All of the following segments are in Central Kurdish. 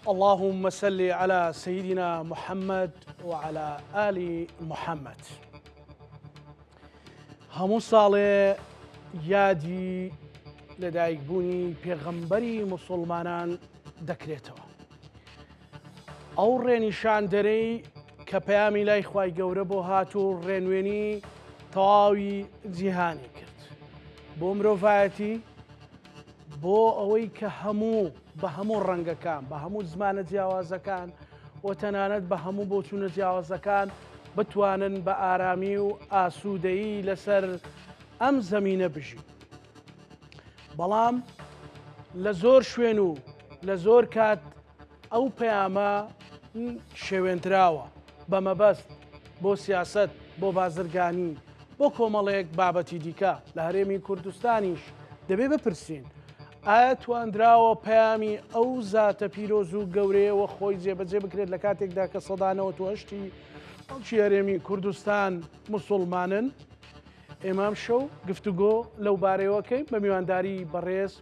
اللهم صل على سيدنا محمد وعلى آل محمد. هەموو ساڵێ یادی لەدایکبوونی پێغەمبەری موسڵمانان دەکرێتەوە. ئەو ڕێنیشاندەرەی کە پەیامی لای خوای گەورە بۆ هاتوو ڕێنوێنی تەواوی جیهانی کرد بۆ مرۆڤایەتی، بۆ ئەوەی کە هەموو بە هەموو ڕەنگەکان، بە هەموو زمانە جیاوازەکان و تەنانەت بە هەموو بۆچوونە جیاوازەکان بتوانن بە ئارامی و ئاسوودەیی لەسەر ئەم زەمینە بژین. بەڵام لە زۆر شوێن و لە زۆر کات ئەو پەیامە شێوێنراوە بە مەبەست بۆ سیاست، بۆ بازرگانی، بۆ کۆمەڵەیەک بابەتی دیکە. لە هەرێمی کوردستانیش دەبێ بپرسین، ئایا توانراوە پەیامی ئەو زاتە پیرۆز و گەورەیەوە خۆی جێبەجێ بکرێت لە کاتێکدا کە سەدانەوە توهشتی ئەڵکی هەرێمی کوردستان موسڵمانن؟ ئێمام شەو گفتوگۆ لەو بارەیەوەکەی بە میوانداری بەڕێز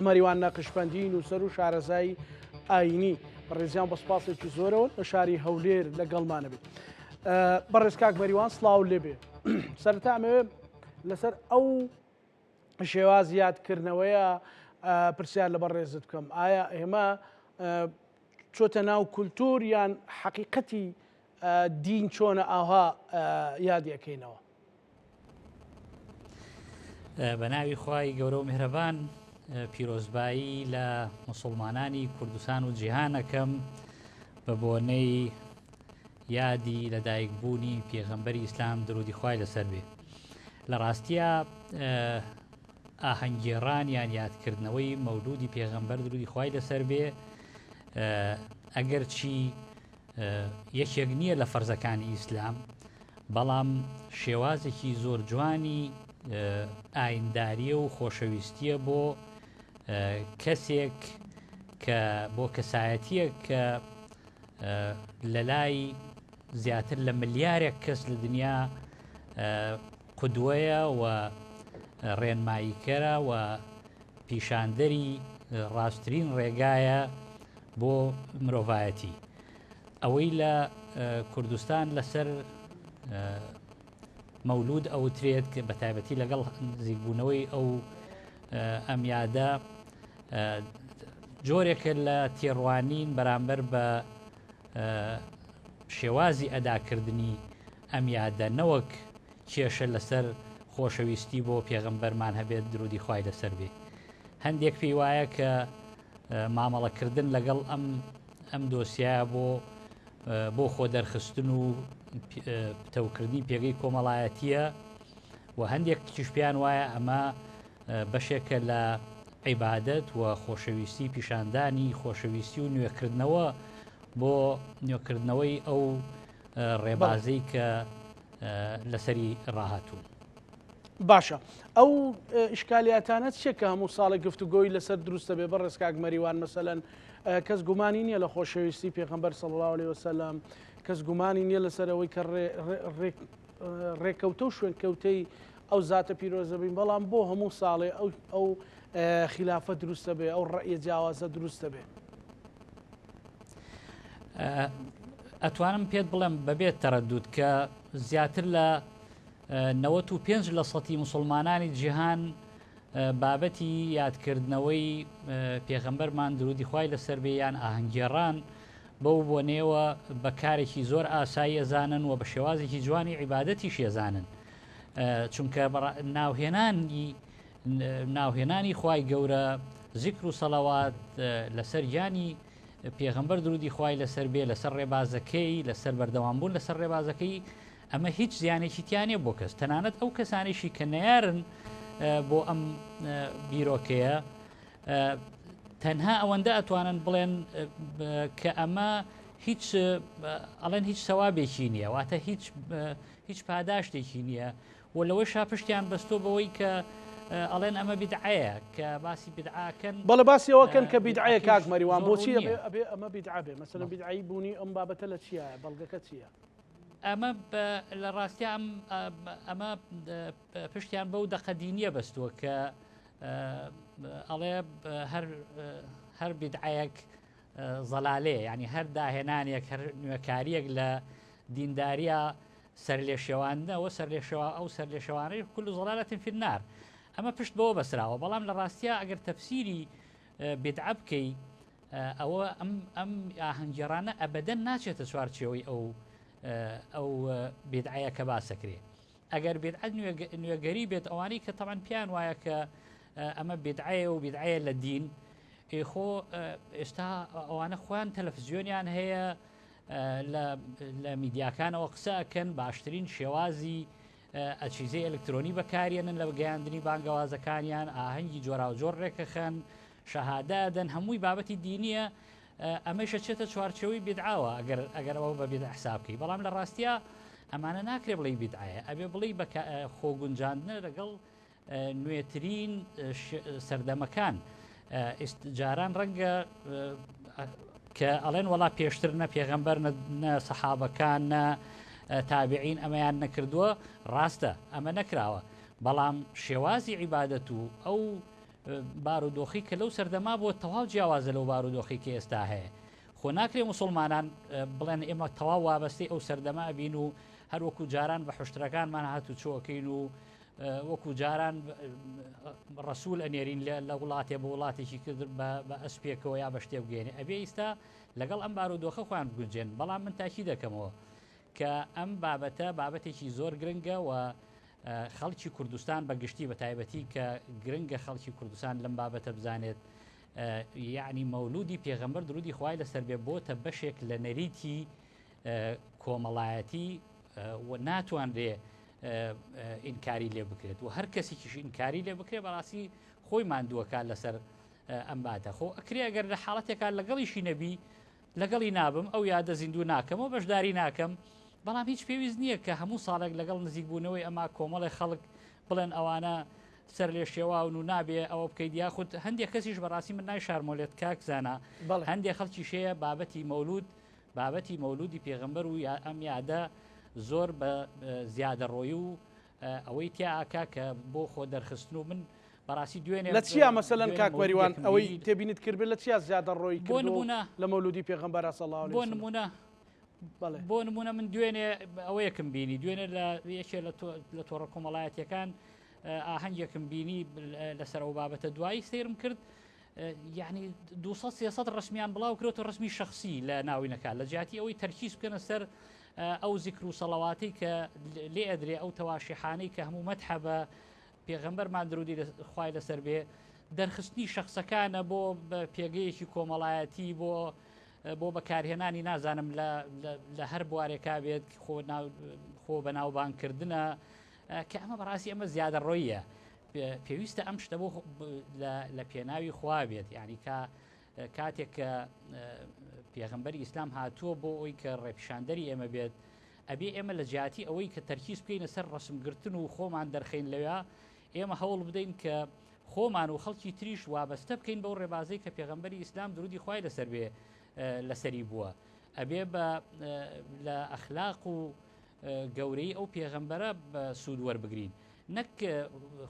مەریوان نەقشبەندی نووسەر و شارەزای ئاینی بەڕێزیان بە سوپاسێکی زۆرەوە لە شاری هەولێر لەگەڵمانە بێت. بەڕێز کاک مەریوان سڵاو لێبێ. سەرەتا ئەمەوێ لەسەر ئەو شێواز یادکردنەوەیە پرسیار لە بەڕێزت بکەم، ئایا ئێمە چۆتە ناو کولتور یان حەقیقەتی دین چۆنە ئاها یادیەکەینەوە؟ بە ناوی خوای گەورە و میهرەبان، پیرۆزبایی لە موسڵمانانی کوردستان و جیهانەکەم بە بۆنەی یادی لەدایکبوونی پێغەمبەری ئیسلام درودی خوای لەسەر بێ. لە ڕاستیە ئاهەنگگێڕان یان یادکردنەوەی مەولودی پێغەمبەر درودی خوای لەسەر بێ ئەگەر چی یەکێک نییە لە فەرزەکانی ئیسلام، بەڵام شێوازێکی زۆر جوانی ئاینداریە و خۆشەویستیە بۆ کەسێک کە بۆ کەسایەتیە کە لە لای زیاتر لە ملیارێک کەس لە دنیا قودوەیە و ڕێنماییکەرە و پیشاندەری ڕاستترین ڕێگایە بۆ مرۆڤایەتی. ئەوەی لە کوردستان لەسەر مەولود ئەوترێت کە بە تایبەتی لەگەڵ نزیکبوونەوەی ئەو ئەمیادە جۆرێکە لە تێڕوانین بەرامبەر بە شێوازی ئەداکردنی ئەمیادە، نەوەک کێشە لەسەر خۆشەویستی بۆ پێغەمبەرمان هەبێت درودی خوای لەسەر بێ. هەندێک پێی وایە کە مامەڵەکردن لەگەڵ ئەم دۆسیایە بۆ خۆ دەرخستن و پتەوکردنی پێگەی کۆمەڵایەتیە و هەندێک تیشپیان وایە ئەمە بەشێکە لە عیبادەت و خۆشەویستی، پیشاندانی خۆشەویستی و نوێکردنەوە بۆ نوێکردنەوەی ئەو ڕێبازەی کە لەسەری ڕاهاتوو. باشە، ئەو ئیشکالیاتانە چێکە هەموو ساڵی گفتوگۆی لەسەر دروستە بێ؟ بەڕێز کاک مەریوان، مەسەلەن کەس گومانی نییە لە خۆشەویستی پێغەمبەر صلی الله علیه وسلم، کەس گومانی نییە لەسەرەوەی کە ڕێکەوتە و شوێنکەوتەی ئەو زاتە پیرۆزە بین، بەڵام بۆ هەموو ساڵێ ئەو خلافە دروستە بێ، ئەو ڕەئیە جیاوازە دروستە بێ؟ ئەتوانم پێت بڵێم بەبێت تەرەدود کە زیاتر لە 95% موسڵمانانی جیهان بابەتی یادکردنەوەی پێغەمبەرمان درودی خوای لەسەر بێ یان ئاهەنگگێڕان بەو بۆنێەوە بەکارێکی زۆر ئاسایی ئەزانن و بە شێوازێکی جوانی عیبادەتیش ێزانن، چونکە ناوهێنانی خوای گەورە، زیکر و سەڵەوات لەسەر گیانی پێغەمبەر درودی خوای لەسەر بێ، لەسەر ڕێبازەکەی، لەسەر بەردەوامبوون لەسەر ڕێبازەکەی، ئەمە هیچ زیانێکی تیانێ بۆ کەس، تەنانەت ئەو کەسانێکی کە نەیارن بۆ ئەم بیرۆکەیە تەنها ئەوەندە ئەتوانن بڵێن کە ئەمە ئەڵێن هیچ سەوابێکی نییە، واتە هیچ پاداشتێکی نییە، و لەوەی شاپشتیان بەستۆ بەوەی کە ئەڵێن ئەمە بیدعەیە، کە باسی بیدعاکەن. بەڵێ باسی ئەوەکەن کە بیدعەیە کاک مەریوان، بۆچی ئەبێ ئەمە بیدعا بێ؟ مەسەلەن بیدعایی بوونی ئەم بابەتە لە چییە؟ بەڵگەکە چییە؟ ئەمە لە ڕاستی ئەمە پشتیان بەو دەقەدینیە بەستووە کە ئەڵێ هەر بیدعەیەک زەلالێ ینی هەر داهێنانێک هەر نوێکاریەک لە دینداریە سەر لێ شێواندنەوە ئەو سەر لێ شێوانەی کول زەلالەتن فی النار ئەمە پشت بەوە بەسراوە بەڵام لە ڕاستیە ئەگەر تەفسیری بدعە بکەی ئەوە ئەم ئاهەنگێڕانە ئەبەدەن ناچێتە چوارچێوەی ئەو بدعەیە کە باسەکرێ ئەگەر بدعەت نوێگەری بێت ئەوانەی کە تەمان پیان وایە کە ئەمە بدعەیە و بدعەیە لە دین خۆ ئێستا ئەوانە خۆیان تەلەڤیزیۆنیان هەیە لە میدیاکانەوە قسەکەن باشترین شێوازی ئەچیزەی ئەلکترۆنی بەکارێنن لە گەیاندنی بانگەوازەکانیان ئاهەنگی جۆرا و جۆر ڕێکەخەن شەهادادەن هەمووی بابەتی دینیە ئەمەشە چێتە چوارچەوەی بدعاوە ئەگەر ئەوە بە بدعە حساب بکەی بەڵام لە ڕاستیە ئەمانە ناکرێ بڵێ بدعایە ئەبێ بڵێ خۆگونجاندنە لەگەڵ نوێترین سەردەمەکان جاران ڕەنگە کە ئەڵێن وڵا پێشتر نە پێغەمبەر نە سەحابەکان نە تابعین ئەمەیان نەکردووە ڕاستە ئەمە نەکراوە بەڵام شێوازی عیبادەت و ئەو بارودۆخی کە لەو سەردەما بۆ تەواو جیاوازە لەو بارودۆخی کە ئێستا هەیە خۆ ناکرێ موسڵمانان بڵێن ئێمە تەواو وابەستەی ئەو سەردەما بین و هەروەکو جاران بە حشتەکانمان هاتو چۆکەین و وەکو جاران ڕسوول ئەنێرین لە وڵاتێ بە وڵاتێکی کرد بە ئەسپێکەوە یا بە شتێ بگەێنێ ئەبێ ئیستا لەگەڵ ئەم بارودۆخە خۆیان بگونجێن بەڵام من تاکی دەکەمەوە کە ئەم بابەتە بابەتێکی زۆر گرنگە و خەڵکی کوردستان بە گشتی بە تایبەتی کە گرنگە خەڵکی کوردستان لەم بابەتە بزانێت یعنی مەولودی پێغەمبەر درودی خوای لەسەر بێ بۆتە بەشێک لە نەریتی کۆمەڵایەتی و ناتوانرێ ئینکاری لێ بکرێت و هەر کەسێکیش ئینکاری لێ بکرێت بەڕاستی خۆی ماندووەکە لەسەر ئەم باتە خۆ ئەکرێ ئەگەر لە حاڵەتێکا لەگەڵیشی نەبی لەگەڵی نابم ئەو یادە زیندوو ناکەمەوە بەشداری ناکەم بەڵام هیچ پێویست نییە کە هەموو ساڵێک لەگەڵ نزیک بوونەوەی ئەما کۆمەڵی خەڵک بڵێن ئەوانە سەر لێ شێواون و نابێ ئەوە بکەیت یاخود هەندێک کەسیش بەڕاستی من نای شارمۆلێت کاکزانە هەندێک خەڵکی شەیە بابەتی مەولودی پێغەمبەر و ئەم یادە زۆر بە زیادە ڕۆی و ئەوەی تیاکا کە بۆ خۆ دەرخستن و من بەڕاستی دوێنێ لە چیا مەسەلەن کاکوەریوان ئەوەی تێبینیت کرد بێت لە چیا زیادە ڕۆی لە مەولودی پێغەمبەر سەڵاو بۆ نمونە من دوێنێ ئەوەیەکم بینی دوێنێ لە یەکێ لە تۆڕە کۆمەڵایەتیەکان ئاهەنگێکم بینی لەسەر ئەو بابەتە دوایی سیرم کرد یعنی 200 ڕسمیان بڵاو کرێتەوە ڕسمی شخصی لە ناوینەکە لە جیاتی ئەوەی تەرکیز بکەنە سەر ئەو زیکر و سەڵەواتی کە لێ ئەدرێ ئەو تەواشیحانەی کە هەموو مەتحەبە پێغەمبەرمان درودی خوای لەسەر بێ دەرخستنی شخصەکانە بۆ پێگەیەکی کۆمەڵایەتی بۆ بەکارهێنانی نازانم لە هەر بوارێکا بێت خۆ بەناوبانکردنە کە ئەمە بەڕاستی ئەمە زیادە ڕۆیە پێویستە ئەم شتە بۆ لە پێناوی خوا بێت یعنی کاتێک کە پێغەمبەری ئیسلام هاتووە بۆ ئەوی کە ڕێپیشاندەری ئێمە بێت ئەبێ ئێمە لە جیاتی ئەوەی کە تەرکیز بکەینە سەر ڕسمگرتن و خۆمان دەرخین لەوێ ئێمە هەوڵ بدەین کە خۆمان و خەڵکی تریش وابەستە بکەین بەو ڕێبازەی کە پێغەمبەری ئیسلام درودی خوای لەسەر بێ لەسەری بووە ئەبێ لە ئەخلاق و گەورەی ئەو پێغەمبەرە بە سوود وەربگرین نەک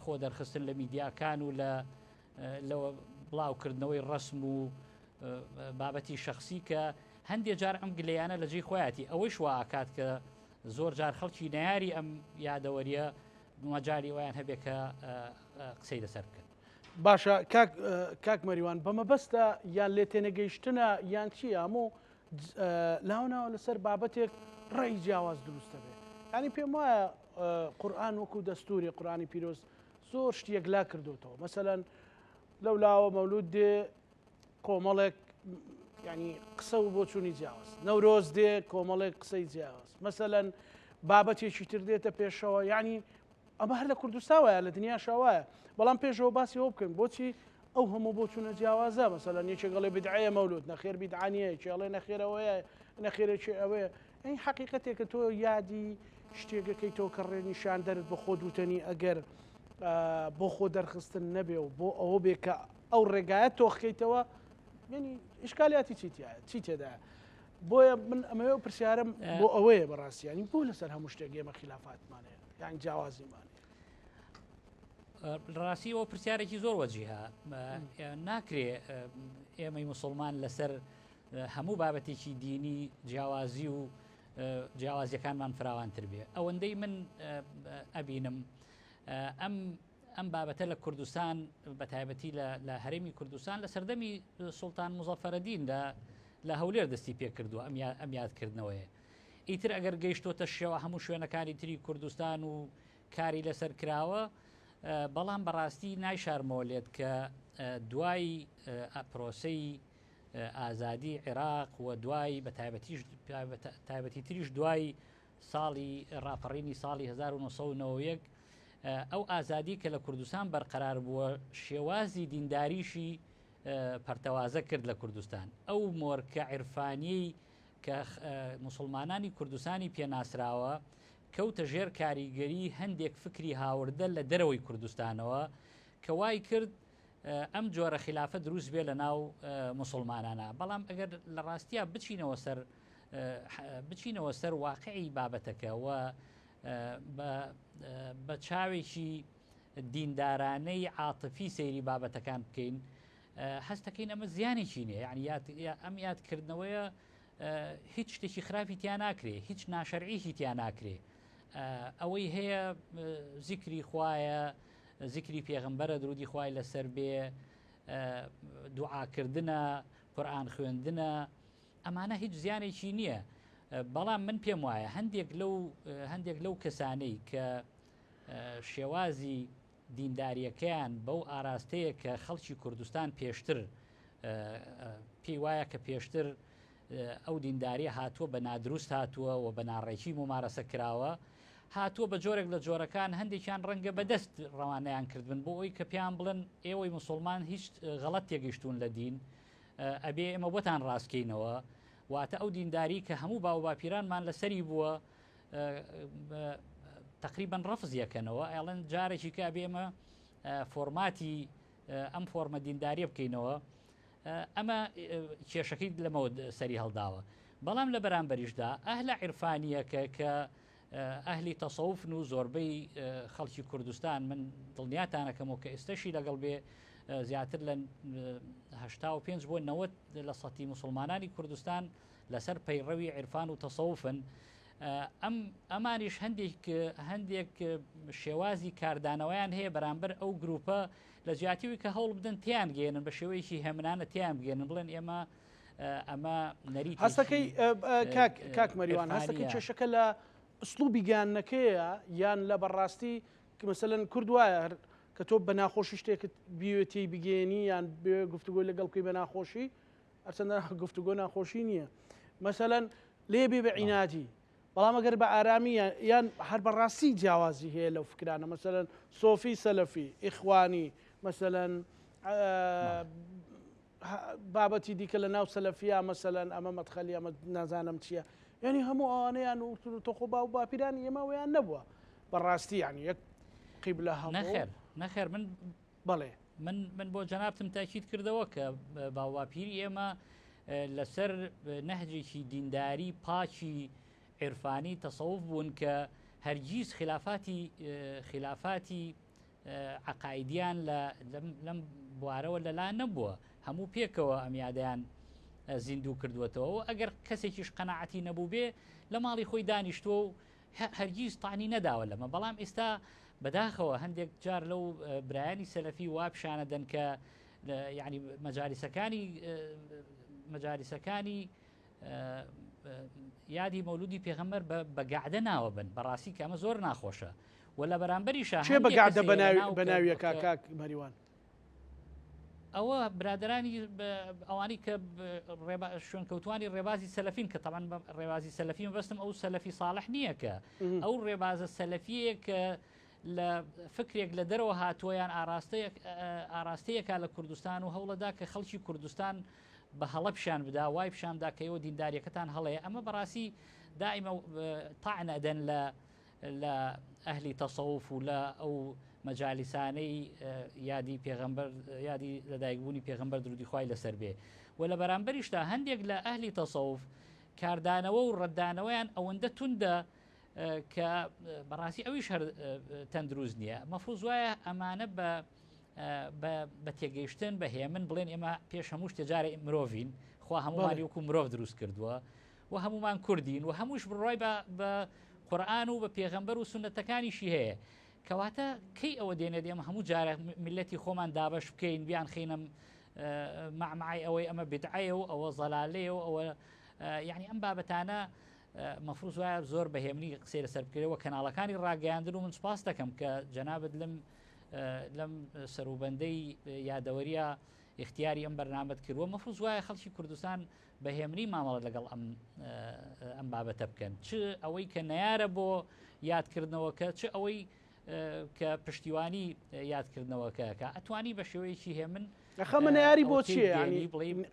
خۆ دەرخستن لە میدیاکان و لەوە بڵاوکردنەوەی ڕسم و بابەتی شخصی کە هەندێک جار ئەم گلەیانە لە جێی خۆیاتی ئەوەی شوا ئاکات کە زۆر جار خەڵکی نەیاری ئەم یادەوەریە مەجای ویان هەبێت کە قسەی لەسەر بکەن باشە کاک مەریوان بەمەبەستە یان لێ تێنەگەیشتنە یان چی هەموو لاوناوە لەسەر بابەتێک ڕێی جیاواز دروستە بێت ینی پێم وایە قورئان وەکو دەستوری قورئانی پیرۆز زۆر شتێک لا کردوتەوە مەسەلەن لەو لاوە مەولود دێ کۆمەڵێک ینی قسە و بۆ چوونی جیاواز نەورۆز دێ کۆمەڵێک قسەی جیاواز مەسەلەن بابەتێکی تر دێتە پێشەوە یعنی ئەمە هەر لە کوردستانوایە لە دنیا شاوایە بەڵام پێشەوە باسی ئەوە بکەین بۆچی ئەو هەموو بۆ چوونە جیاوازە مەسەلەن یەکێکڵێ بدعەیە مەولود نەخێر بیدعانیە چێڵێ نەخێرەوەیە نەخێرێکی ئەوەیە ئەی حەقیقەتێکە تۆ یادی شتێکەکەی تۆ کە ڕێنیشان دەرت بە خۆ دوتنی ئەگەر بۆ خۆ دەرخستن نەبێ و بۆ ئەوە بێ کە ئەو ڕێگایە تۆخکەیتەوە ینی ئشکالیاتی چی تێدایە بۆیە من ئەمەوە پرسیارم بۆ ئەوەیە بەڕاستی ینی بۆ لەسەر هەموو شتێک ئێمە خلافاتمانەیە یان جیاوازیمانێ ڕاستیەوە پرسیارێکی زۆر وەجیها ناکرێ ئێمەی موسڵمان لەسەر هەموو بابەتێکی دینی جیاوازی و جیاوازیەکانمان فراوانتر بێ. ئەوەندەی من ئەبینم ئەم بابەتە لە کوردستان بە تایبەتی لە هەرێمی کوردستان لە سەردەمی سوڵتان مزەفەرەدین لە هەولێر دەستی پێ کردووە ئەم یادکردنەوەیە. ئیتر ئەگەر گەیشتۆتە شێوە هەموو شوێنەکانی تری کوردستان و کاری لەسەر کراوە، بەڵام بەڕاستی نایشارمەوە لێت کە دوای پرۆسەی ئازادی عێراق و دوای بە تایبەتی تریش دوای ساڵی ڕاپەڕینی ساڵی 1990 ئەو ئازادی کە لە کوردستان بەرقەرار بووە شێوازی دینداریشی پەرتەوازە کرد لە کوردستان. ئەو مۆرکە عیرفانیی کە موسڵمانانی کوردستانی پێناسراوە کەوتە ژێر کاریگەری هەندێک فکری هاوردە لە دەرەوەی کوردستانەوە کە وای کرد ئەم جۆرە خلافە دروست بێ لە ناو موسڵمانانە. بەڵام ئەگەر لە ڕاستیە بچینەوە سەر واقعی بابەتەکە و بە چاوێکی دیندارانەی عاتفی سەیری بابەتەکان بکەین، هەستەکەین ئەمە زیانێکی نییە. یعنی ئەم یادکردنەوەیە هیچ شتێکی خراپی تیان ناکرێ، هیچ ناشەرعیشی تیان ناکرێ. ئەوەی هەیە زیکری خوایە، زیکری پێغەمبەرە درودی خوای لەسەر بێ، دوعاکردنە، قورئان خوێندنە، ئەمانە هیچ زیانێکی نییە. بەڵام من پێم وایە هەندێک لەو کەسانەی کە شێوازی دینداریەکەیان بەو ئاراستەیە کە خەڵکی کوردستان پێشتر پێی وایە کە پێشتر ئەو دینداریە هاتووە بە نادروست هاتووە و بە ناڕێکی ممارەسە کراوە، هاتووە بە جۆرێک لە جۆرەکان هەندێکیان ڕەنگە بەدەست ڕەوانەیان کردبن بۆ ئەوی کە پێیان بڵێن ئێوەی موسڵمان هیچ غەڵەت تێگەیشتون لە دین، ئەبێ ئێمە بۆتان ڕاستکەینەوە. واتە ئەو دینداری کە هەموو باو باپیرانمان لەسەری بووە تقریبان ڕەفزیەکەنەوە، ئەڵێن جارێکی کە ئەبێمە فۆرماتی ئەم فۆرمە دینداریە بکەینەوە. ئەمە کێشەکەی لەمەوە سەری هەڵداوە. بەڵام لە بەرامبەریشدا ئەهلە عیرفانیەکە کە ئەهلی تەسەوفن و زۆربەی خەڵکی کوردستان، من دڵنیاتانەکەمەوە کە ئێستاشی لەگەڵ بێ زیاتر لە 85 بۆ 90 لە سەتی موسڵمانانی کوردستان لەسەر پەیڕەوی عیرفان و تەسەوفن. ئەمانیش هەندێک شێوازی کاردانەوەیان هەیە بەرامبەر ئەو گروپە لە جیاتیوی کە هەوڵ بدەن تیان گێنن بە شێوەیەکی هێمنانە تیان بگێنن، بڵێن ئێمە ئەمە نەریت هەستەکەی کاک مەریوان هەستەکەی کێشەکە لە ئوسلوبی گیانەکەیە یان لە بەڕاستی کە مەسەلەن کورد وایە کە تۆ بە ناخۆشی شتێکت بیوێتی بگێنی یان بێ گفتوگۆی لەگەڵ بکەی بە ناخۆشی، هەرچەندە گفتوگۆ ناخۆشی نییە، مەسەلەن لێبێ بە عیناتی، بەڵام ئەگەر بە ئارامی یان هەر بەڕاستی جیاوازی هەیە لەو فکرانە، مەسەلەن سۆفی سەلەفی ئیخوانی، مەسەلەن بابەتی دیکە لە ناو سەلەفیە، مەسەلەن ئەمە مەدخەلی ئەمە نازانم چییە، یعنی هەموو ئەوانەیان و تۆخۆ باو باپیرانی ئێمەوەیان نەبووە بەڕاستی، یعنی یەک قیبلە هەموو نەخێر من بەڵێ من بۆ جەنابتم تاکید کردەوە کە باوواپیری ئێمە لەسەر نەهجێکی دینداری پاچی عیرفانی تەسەوف بوون کە هەرگیز خلافاتی عقایدیان لەم بوارەوە لەلا نەبووە، هەموو پێکەوە ئەمیادیان زیندوو کردوێتەوە و ئەگەر کەسێکیش قەناعەتی نەبوو بێ لە ماڵی خۆی دانیشتووە و هەرگیز تاعنی نەداوە لەمە. بەڵام ئێستا بەداخەوە هەندێک جار لەو برایانی سەلەفی وا پیشانە دەن کە یعنی مەجالیسەکانی یادی مەولودی پێغەمبەر بە گەعدە ناوە بن، بەڕاستی کە ئەمە زۆر ناخۆشە و لە بەرامبەریشە چێ بە گەعدە بەناویە کاک مەریوان؟ ئەوە برادرانی ئەوانی کە شوێنکەوتوانی ڕێبازی سەلەفین کە تەمان ڕێبازی سەلەفی بەستم ئەو سەلەفی ساڵح نییە کە ئەو ڕێبازە سەلەفیە کە لە فکرێک لە دەرەوە هاتووەیان ئاراستەیەکە لە کوردستان و هەوڵەدا کە خەڵکی کوردستان بە هەڵە پیشان بدا، وای پیشاندا کە ئەوە دینداریەکەتان هەڵەیە. ئەمە بەڕاستی دائیمە تاعن ئەدەن لە ئەهلی تەسەوف و لە ئەو مەجالیسانەی یادی پێغەمبەر یادی لەدایکبوونی پێغەمبەر درودی خوای لەسەر بێ و لە بەرامبەریشدا هەندێک لە ئەهلی تەسەوف کاردانەوە و ڕەتدانەوەیان ئەوەندە توندە کە بەڕاستی ئەویش هەر تەندروست نییە. مەفروض وایە ئەمانە بە تێگەیشتن بە هێمن بڵێن ئێمە پێش هەموو شتێ جارێ مرۆڤین، خوا هەمووانی وەکو مرۆڤ دروست کردووە و هەمومان کوردین و هەمووش بڕای بە قورئان و بە پێغەمبەر و سونەتەکانیشی هەیە کەواتە کەی ئەوە دێنێت ئێمە هەموو جارە میلەتی خۆمان دابەش بکەین بیان خینە مەعمەعی ئەوەی ئەمە بدعەیە و ئەوە زەلالەیە و ئەوە یعنی ئەم بابەتانە مەفروض وایە زۆر بەهێمنی قسەی لەسەر بکرێەوە کەناڵەکانی ڕاگەیاندن و من سپاس دەکەم کە جەنابەت لەم سەروبەندەی یادەوەریە اختیاری ئەم بەرنامەت کردووە مەفروض وایە خەڵکی کوردستان بەهێمنی مامەڵە لەگەڵ ئەم بابەتە بکەن چ ئەوەی کە نەیارە بۆ یادکردنەوەکە چ ئەوەی کە پشتیوانی یادکردنەوەکە ئەتوانی بە شێوەیەکی هێمن ئەمە نەیاری بۆ چیە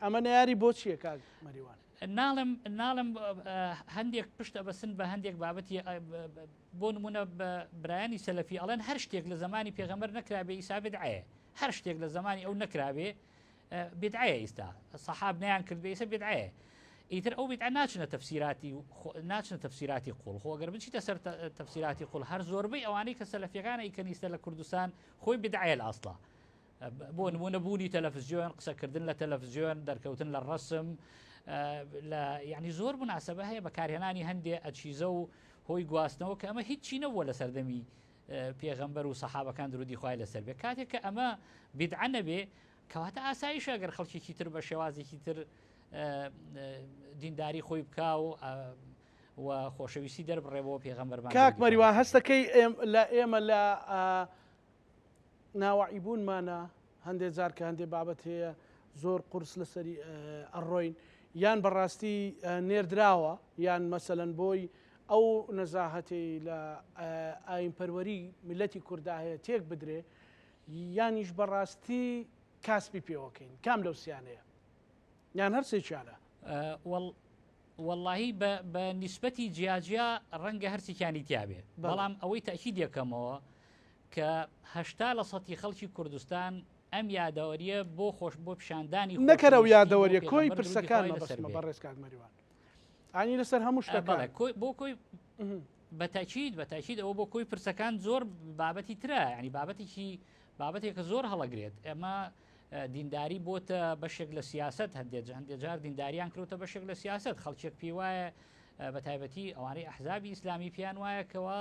ئەمە نەیاری بۆ چییە کاک مەریوان ناڵم هەندێک پشتە بەسن بە هەندێک بابەتی بۆ نمونە برایانی سەلەفی ئەڵێن هەر شتێک لە زمانی پێغەمبەر نەکرابێ ئیسا بدعەیە هەر شتێک لە زمانی ئەو نەکرابێ بدعەیە ئیستا سەحاب نەیان کرد بێ ئیسا بدعەیە ئیتر ئەو بدعە ناچنە تەفسیراتی قوڵ خۆ ئەگەر بچیتە سەر تەفسیراتی قوڵ هەر زۆربەی ئەوانەی کە سەلەفیەکانە ئیکەنیستە لە کوردستان خۆی بدعەیە لە ئەسڵا بۆ نمونە بوونی تەلەڤیزیۆن قسەکردن لە تەلەڤیزیۆن دەرکەوتن لە ڕەسم یعنی زۆر مناسبە هەیە بەکارهێنانی هەندێ ئەچیزە و هۆی گواستنەوە کە ئەمە هیچ چی نەبووە لە سەردەمی پێغەمبەر و سەحابەکان درودی خوای لەسەر بێ کاتێک کە ئەمە بدعە نەبێ کەواتە ئاساییشە ئەگەر خەڵکێکی تر بە شێوازێکی تر دینداری خۆی بکا و خۆشەویستی دەربڕێبەوە پێغەمبەرمان کاک مەریوان هەستەکەی لە ئێمە لە ناوەعیبوونمانە هەندێک جار کە هەندێک بابەت هەیە زۆر قورس لەسەری ئەڕۆین یان بەڕاستی نێردراوە یان مەسەلەن بۆی ئەو نەزاهەتی لە ئاینپەروەری میلەتی کووردا هەیە تێک بدرێ یانیش بەڕاستی کاسبی پێوەکەین کام لەو سیانەیە یان هەرسێکیانە واللهی بە نیسبەتی جیاجیا ڕەنگە هەرچێکیانی تیابێ بەڵام ئەوەی تاکید یەکەمەوە کە 80% خەڵکی کوردستان ئەم یادەوەریە بۆ خۆش بۆ پیشاندانی نەکەرە و یادەوەریە کۆی پرسەکانمە بەسمە بەڕێز کاک مەریوان ئانی لەسەر هەموو شتەکان بۆ کۆی بەتاکید ئەوە بۆ کۆی پرسەکان زۆر بابەتی ترە ینی بابەتێکە زۆر هەڵەگرێت ئێمە دینداری بۆتە بەشێک لە سیاست هەندێک جار دینداریان کردوتە بەشێک لە سیاست خەڵکێک پێی وایە بە تایبەتی ئەوانەی ئەحزابی ئیسلامی پیان وایە کەەوە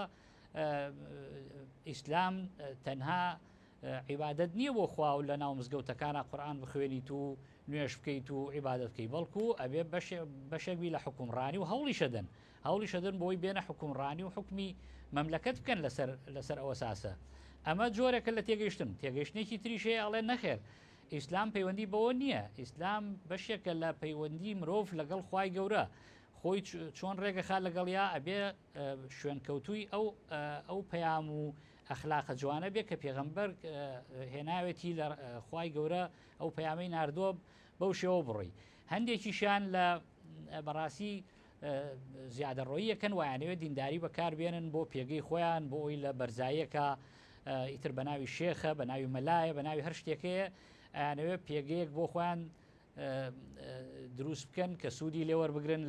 ئیسلام تەنها عیبادەت نییە بۆ خوا و لە ناو مزگەوتەکانە قورئان بخوێنیت و نوێش بکەیت و عیبادەت بکەیت بەڵکو ئەبێ بەشێکی لە حکومڕانی و هەوڵی شەدەن بۆی بێنە حکومڕانی و حکمی مەملەکەت بکەن لەسەر ئەوە ساسە ئەمە جۆرێکە لە تێگەیشتێکی تریشەیە ئەڵێ نەخێر ئیسلام پەیوەندی بەوە نییە ئیسلام بەشێکە لە پەیوەندی مرۆڤ لەگەڵ خوای گەورە خۆی چۆن ڕێگەخا لەگەڵیا ئەبێ شوێنکەوتووی ئەو پەیام و ئەخلاقە جوانە بێ کە پێغەمبەر هێناوێتی لە خوای گەورە ئەو پەیامەی ناردووە بەو شێوە بڕۆی هەندێکیشیان لە بەڕاستی زیادەڕۆیی یەکەن وایانەوێت دینداری بەکاربێنن بۆ پێگەی خۆیان بۆ ئەوی لە بەرزاییەکە ئیتر بە ناوی شێخە بە ناوی مەلایە بە ناوی هەر شتێکەیە ئەیانەوێت پێگەیەک بۆ خۆیان دروست بکەن کە سوودی لێوەربگرن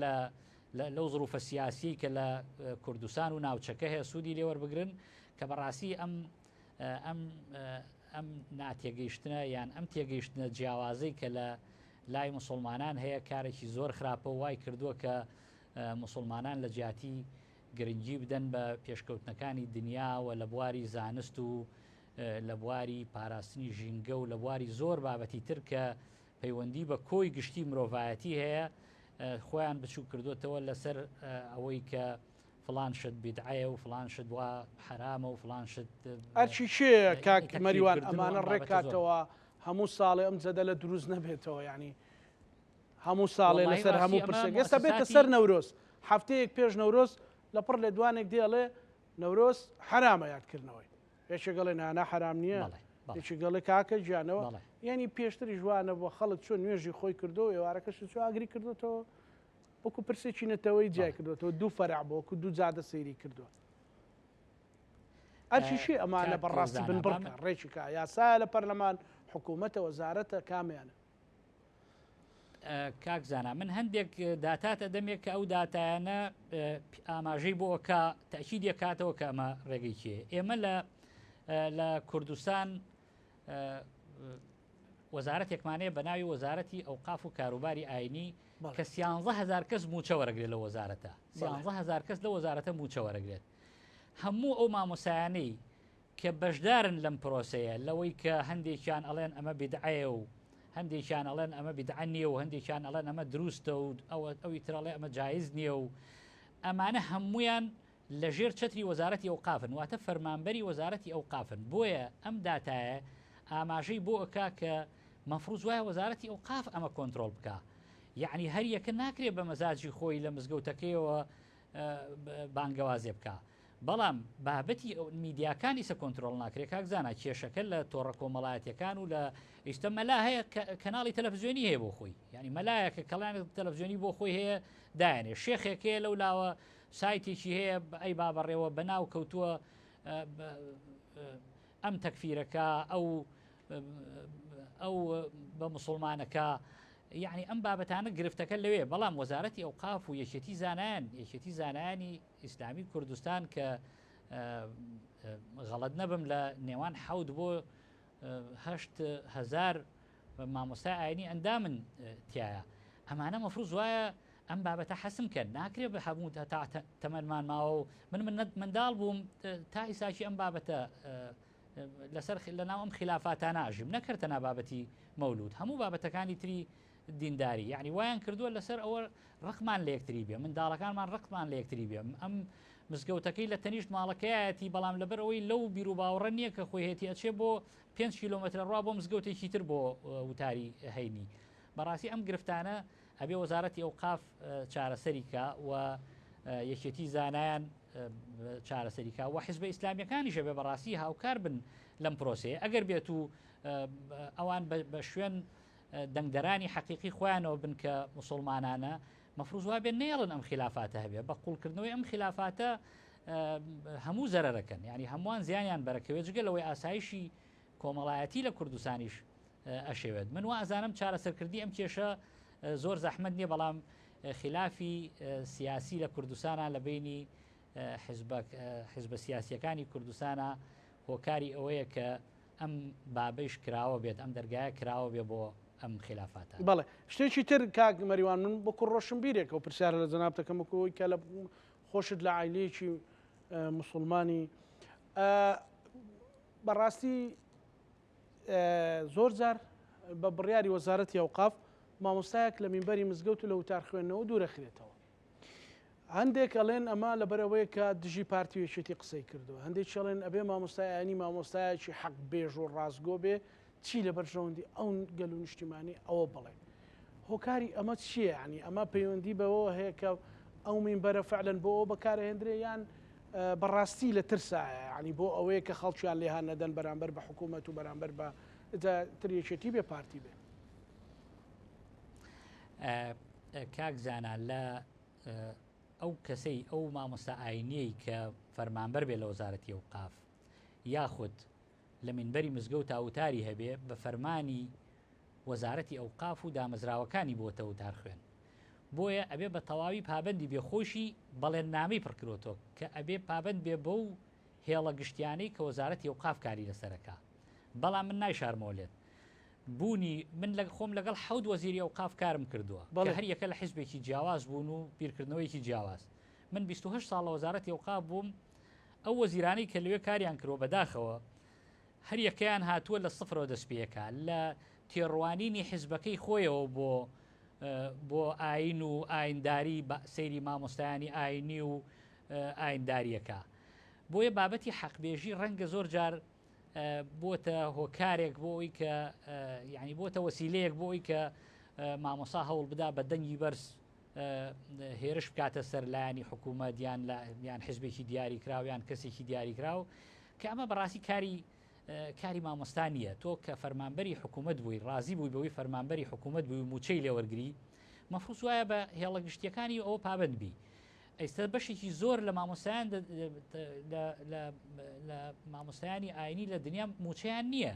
لەو ظروفە سیاسی کە لە کوردستان و ناوچەکە هەیە سوودی لێوەربگرن کە بەڕاستی ئەم ناتێگەیشتنە یان ئەم تێگەیشتنە جیاوازەی کە لە لای مسلمانان هەیە کارێکی زۆر خراپە وای کردووە کە مسلمانان لە جیاتی گرنگی بدەن بە پێشکەوتنەکانی دنیا و لە بواری زانست و لە بواری پاراستنی ژینگە و لە بواری زۆر بابەتی تر کە پەیوەندی بە کۆی گشتی مرۆڤایەتی هەیە خۆیان بچوو کردوتەوە لەسەر ئەوەی کە فلان شت بدعەیە و فلان شت وە حرامە و فلان شت ئەرچی شێ کاک مەریوان ئەمانە ڕێکاتەوە هەموو ساڵێ ئەم جەدە لە دروست نەبێتەوە ینی هەموو ساڵێ لەسەر هەموو پرسێک ئێستا بێتە سەر نەورۆز هەفتەیەک پێش نەورۆز لەپڕ لە دوانێک دێڵێ نەورۆز حرامە یادکردنەوەی پێشەگەڵی نانا حرام نییە پێشگەڵی کاکە گیانەوە یعنی پێشتری جوانە بۆ خەڵک چۆن نوێژی خۆی کردو ئێوارەکەش چۆ ئاگری کردوەوە وەکو پرسێکی نەتەوەی جای کردوەوە دوو فەرع بۆ وەکو دوو جادە سەیری کردووە ئەرچیشی ئەمانە بەڕاستی بن بڕکە ڕێکی کا یاسایە لە پەرلەمان حکوومەتە وەزارەتە کامیانە کاک زانا من هەندێک داتاتە دەمێک کە ئەو داتایانە ئاماژەی بۆکە تاکیدیە کاتەوە کە ئەمە ڕێگەی چێ ئێمە لە کوردستان وەزارەتێکمانەیە بە ناوی وەزارەتی ئەوقاف و کاروباری ئاینی بەڵێ. کە 13,000 کەس موچە وەرەگرێت لە وەزارەتە 13,000 کەس لە وەزارەتە موچە وەرەگرێت هەموو ئەو مامۆسایانەی کە بەشدارن لەم پرۆسەیە لەوەی کە هەندێکیان ئەڵێن ئەمە بیدعەیە و هەندێکیان ئەڵێن ئەمە بیدعە نییە و هەندێکیان ئەڵێن ئەمە دروستە و ئەوی ترەڵێ ئەمە جایز نییە و ئەمانە هەمویان لەژێر چەتری وەزارەتی ئەوقافن واتە فەرمانبەری وەزارەتی ئەوقافن بۆیە ئەم داتایە ئاماژەی بۆ ئەکا کە مەفروض وایە وەزارەتی ئەوقاف ئەمە کۆنتترۆل بکە یعنی هەر یەکە ناکرێت بە مەزاجی خۆی لە مزگەوتەکەیەوە بانگەوازێ بکە بەڵام بابەتی میدیاکانی سە کۆنتترۆل ناکرێت کاکزانە کێشەکە لە تۆڕە کۆمەڵایەتەکان و لە ئیشتە مەلا هەیە کەناڵی تەلەڤزیۆنی هەیە بۆ خۆی ینی مەلایەکە کەڵیان تەلەڤزیۆنی بۆ خۆی هەیە دایانێ شێخێکەیە لەو لاوە سایتێکی هەیە ئەی بابڕێوە بەناو کەوتووە ئەم تەکفیرەکە ئەو بە مسلمانەکە یعنی ئەم بابەتانە گرفتەکە لەوێ بەڵام وەزارەتی ئەوقاف و یەکێتی زانایانی ئیسلامی کوردستان کە غەڵەت نەبم لە نێوان حەوت بۆ 8,000 مامۆستای ئاینی ئەندامن تایە ئەمانە مەفروض وایە ئەم بابەتە حەسم کرد ناکرێت بە هەموو تا تەمەنمان ماوە و من منداڵ بووم تا ئیساکی ئەم بابەتە لەسەر لەناو ئەم خلافاتە ناژیم نەکردە نابابەتی مەولود هەموو بابەتەکانی تری دینداری یعنی وایان کردووە لەسەر ئەوە ڕقمان لە یەکتری بێ منداڵەکانمان ڕقمان لە یەکتری بێ ئەم مزگەوتەکەی لە تەنیشت ماڵەکەیەتی بەڵام لەبەر ئەوەی لەو بیر و باوەڕە نییە کە خۆی هێتی ئەچێ بۆ 5 کیلۆمەتر ڕوا بۆ مزگەوتێکی تر بۆ وتاری هەینی بەڕاستی ئەم گرفتانە ئەبێ وەزارەتی ئەوقاف چارەسەریکە و یەکێتی زانایان چارەسەریکە و حیزبە ئیسلامیەکانیشە بێ بەڕاستی هاوکار بن لەم پرۆسەیە ئەگەر بێت و ئەوان بە شوێن دەنگدەرانی حەقیقی خۆیانەوە بن کە مسلمانانە مەفروض وا بێن نێڵن ئەم خلافاتە هەبێ بە قوڵکردنەوەی ئەم خلافاتە هەموو زەرەرەکەن ینی هەمووان زیانیان بەرەکەوێت جگە لەوەی ئاسایشی کۆمەڵایەتی لە کوردستانیش ئەشێوێت من وا ئەزانم چارەسەرکردی ئەم کێشە زۆر زەحمەت نییە بەڵام خلافی سیاسی لە کوردستانە لە بینی حیزبە سیاسیەکانی کوردستانە هۆکاری ئەوەیە کە ئەم بابەیش کراوە بێت ئەم دەرگایە کراوە بێ بۆ ئەم خلافاتە بەڵێ شتێکی تر کاک مەریوان من بۆ کوڕۆشم بیرێک و پرسیارە لە جەنابتەکەمەکەوەی کە لە خۆشت لە عایلەیەکی مسلمانی بەڕاستی زۆر جار بە بڕیاری وەزارەتی ئەوقاف مامۆستایەک لە مینبەری مزگەوت و لە وتار خوێندنەوە دوورەخرێتەوە هەندێک ئەڵێن ئەمە لەبەرەوەی کە دژی پارتیوێکێتی قسەی کردووە هەندێک چڵێن ئەبێ مامۆستای ئاینی مامۆستایەکی حەق بێژ و ڕازگۆ بێ چی لە بەرژەوەندی ئەو گەل و نیشتیمانی ئەوە بڵێ هۆکاری ئەمە چییە ینی ئەمە پەیوەندی بەوە هەیە کە ئەو مینبەرە فعلەن بۆ ئەوە بەکارهێنرێ یان بەڕاستی لە ترسایە ینی بۆ ئەوەیە کە خەڵکیان لێهان نەدەن بەرامبەر بە حکوومەت و بەرامبەر بە تریەکێتی بێ پارتی بێ کاک زانا لە ئەو کەسەی ئەو مامۆستا ئاینیەی کە فەرمانبەر بێ لە وەزارەتی ئەوقاف یاخود لە مینبەری مزگەوت ئاوتاری هەبێ بە فەرمانی وەزارەتی ئەوقاف و دامەزراوەکانی بۆتە وتار خوێن بۆیە ئەبێ بە تەواوی پابندی بێ خۆشی بەڵێننامەی پڕکرۆتۆ کە ئەبێ پابند بێ بەو هێڵە گشتیانەی کە وەزارەتی ئەوقاف کاری لەسەرەکە بەڵام من نایشارمەوەلێت بوونی من خۆم لەگەڵ حەوت وەزیری ئەوقاف کارم کردووە کە هەر یەکە لە حیزبێکی جیاواز بوون و بیرکردنەوەیکی جیاواز من 28 ساڵ لە وەزارەتی ئەوقاف بووم ئەو وەزیرانەی کە لەوێ کاریان کردووە بەداخەوە هەر یەکەیان هاتووە لە سفرەوە دەستپێکە لە تێڕوانینی حیزبەکەی خۆیەوە بۆ ئاین و ئاینداری سەیری مامۆستایانی ئاینی و ئاینداریەکە بۆیە بابەتی حەقبێژی ڕەنگە زۆر جار بۆتە هۆکارێک بۆی کە یعنی بۆتە وەسیلەیەک بۆی کە مامۆسا هەوڵ بدا بە دەنگی بەرز هێرش بکاتە سەر لایانی حکوومەت یان حیزبێکی دیاری کراو یان کەسێکی دیاری کراو کە ئەمە بەڕاستی کاری مامۆستا نییە تۆ کە فەرمانبەری حکوومەت بووی ڕازی بووی بەوەی فەرمانبەری حکوومەت بووی موچەی لێوەرگری مەفروض وایە بە هێڵە گشتیەکانی ئەوە پابند بی ئەیستا بەشێکی زۆر لە مامۆستایان لە مامۆستایانی ئاینی لە دنیا موچەیان نییە